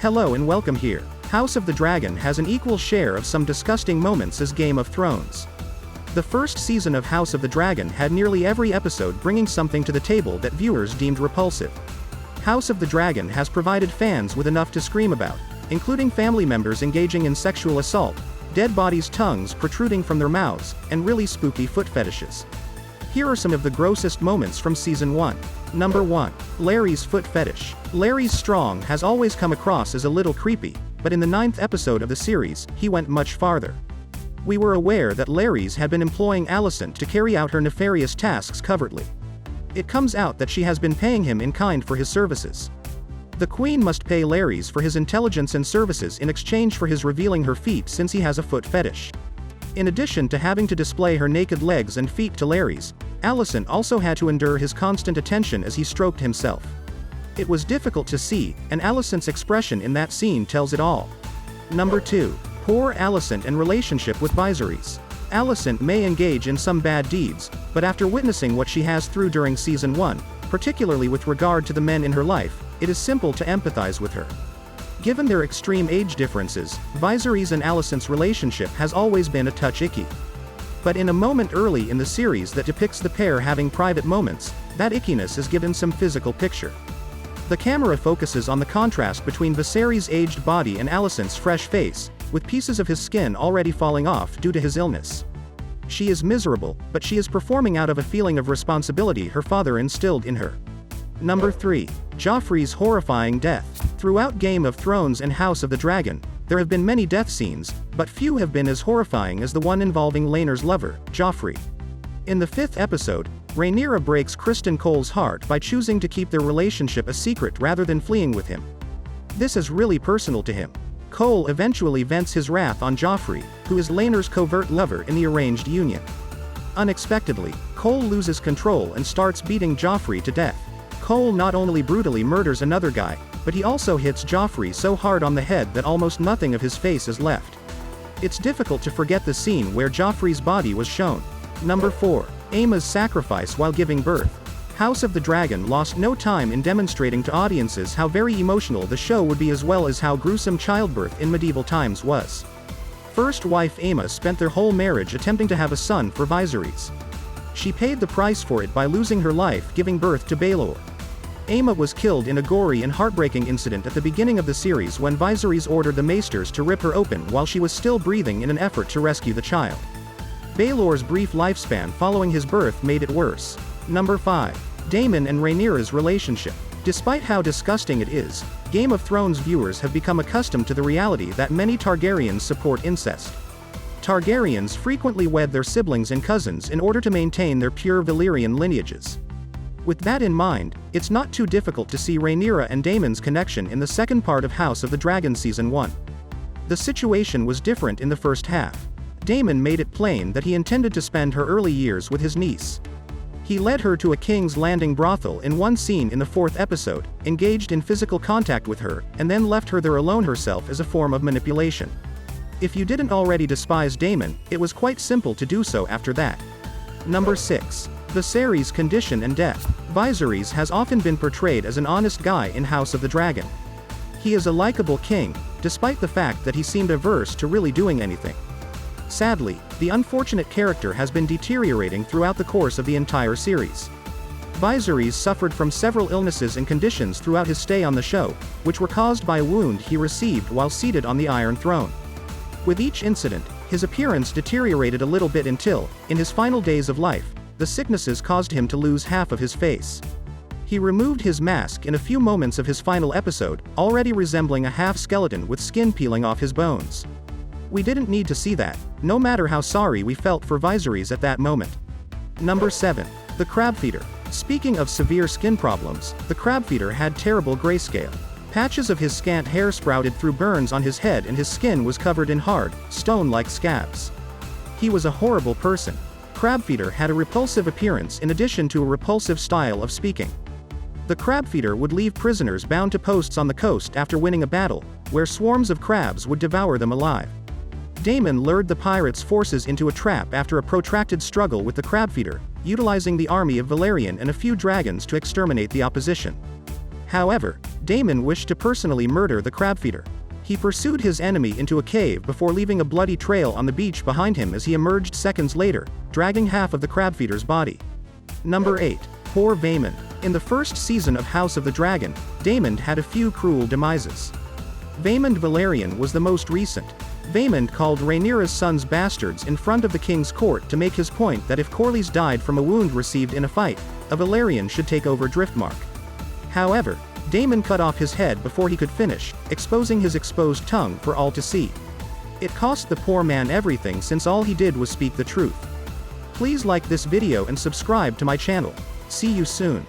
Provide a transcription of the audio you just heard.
Hello and welcome here. House of the Dragon has an equal share of some disgusting moments as Game of Thrones. The first season of House of the Dragon had nearly every episode bringing something to the table that viewers deemed repulsive. House of the Dragon has provided fans with enough to scream about, including family members engaging in sexual assault, dead bodies' tongues protruding from their mouths, and really spooky foot fetishes. Here are some of the grossest moments from Season 1. Number 1. Larry's foot fetish. Larry's strong has always come across as a little creepy, but in the 9th episode of the series, he went much farther. We were aware that Larry's had been employing Alicent to carry out her nefarious tasks covertly. It comes out that she has been paying him in kind for his services. The Queen must pay Larry's for his intelligence and services in exchange for his revealing her feet, since he has a foot fetish. In addition to having to display her naked legs and feet to Larry's, Alicent also had to endure his constant attention as he stroked himself. It was difficult to see, and Alicent's expression in that scene tells it all. Number 2. Poor Alicent and relationship with Viserys. Alicent may engage in some bad deeds, but after witnessing what she has through during Season 1, particularly with regard to the men in her life, it is simple to empathize with her. Given their extreme age differences, Viserys and Alicent's relationship has always been a touch icky. But in a moment early in the series that depicts the pair having private moments, that ickiness is given some physical picture. The camera focuses on the contrast between Viserys' aged body and Alicent's fresh face, with pieces of his skin already falling off due to his illness. She is miserable, but she is performing out of a feeling of responsibility her father instilled in her. Number 3. Joffrey's horrifying death. Throughout Game of Thrones and House of the Dragon, there have been many death scenes, but few have been as horrifying as the one involving Laena's lover, Joffrey. In the 5th episode, Rhaenyra breaks Criston Cole's heart by choosing to keep their relationship a secret rather than fleeing with him. This is really personal to him. Cole eventually vents his wrath on Joffrey, who is Laena's covert lover in the arranged union. Unexpectedly, Cole loses control and starts beating Joffrey to death. Cole not only brutally murders another guy, but he also hits Joffrey so hard on the head that almost nothing of his face is left. It's difficult to forget the scene where Joffrey's body was shown. Number 4. Aemma's sacrifice while giving birth. House of the Dragon lost no time in demonstrating to audiences how very emotional the show would be, as well as how gruesome childbirth in medieval times was. First wife Aemma spent their whole marriage attempting to have a son for Viserys. She paid the price for it by losing her life giving birth to Baelor. Aemma was killed in a gory and heartbreaking incident at the beginning of the series when Viserys ordered the maesters to rip her open while she was still breathing in an effort to rescue the child. Baelor's brief lifespan following his birth made it worse. Number 5. Daemon and Rhaenyra's relationship. Despite how disgusting it is, Game of Thrones viewers have become accustomed to the reality that many Targaryens support incest. Targaryens frequently wed their siblings and cousins in order to maintain their pure Valyrian lineages. With that in mind, it's not too difficult to see Rhaenyra and Daemon's connection in the second part of House of the Dragon Season 1. The situation was different in the first half. Daemon made it plain that he intended to spend her early years with his niece. He led her to a King's Landing brothel in one scene in the 4th episode, engaged in physical contact with her, and then left her there alone herself as a form of manipulation. If you didn't already despise Daemon, it was quite simple to do so after that. Number 6. Viserys' condition and death. Viserys has often been portrayed as an honest guy in House of the Dragon. He is a likable king, despite the fact that he seemed averse to really doing anything. Sadly, the unfortunate character has been deteriorating throughout the course of the entire series. Viserys suffered from several illnesses and conditions throughout his stay on the show, which were caused by a wound he received while seated on the Iron Throne. With each incident, his appearance deteriorated a little bit until, in his final days of life, the sicknesses caused him to lose half of his face. He removed his mask in a few moments of his final episode, already resembling a half-skeleton with skin peeling off his bones. We didn't need to see that, no matter how sorry we felt for Viserys at that moment. Number 7. The Crabfeeder. Speaking of severe skin problems, the Crabfeeder had terrible grayscale. Patches of his scant hair sprouted through burns on his head and his skin was covered in hard, stone-like scabs. He was a horrible person. Crabfeeder had a repulsive appearance in addition to a repulsive style of speaking. The Crabfeeder would leave prisoners bound to posts on the coast after winning a battle, where swarms of crabs would devour them alive. Daemon lured the pirates' forces into a trap after a protracted struggle with the Crabfeeder, utilizing the army of Valerian and a few dragons to exterminate the opposition. However, Damon wished to personally murder the crabfeeder. He pursued his enemy into a cave before leaving a bloody trail on the beach behind him as he emerged seconds later, dragging half of the crabfeeder's body. Number 8. Poor Vaemond. In the first season of House of the Dragon, Daemon had a few cruel demises. Vaemond Valerian was the most recent. Vaemond called Rhaenyra's sons bastards in front of the king's court to make his point that if Corlys died from a wound received in a fight, a Valerian should take over Driftmark. However, Daemon cut off his head before he could finish, exposing his exposed tongue for all to see. It cost the poor man everything since all he did was speak the truth. Please like this video and subscribe to my channel. See you soon.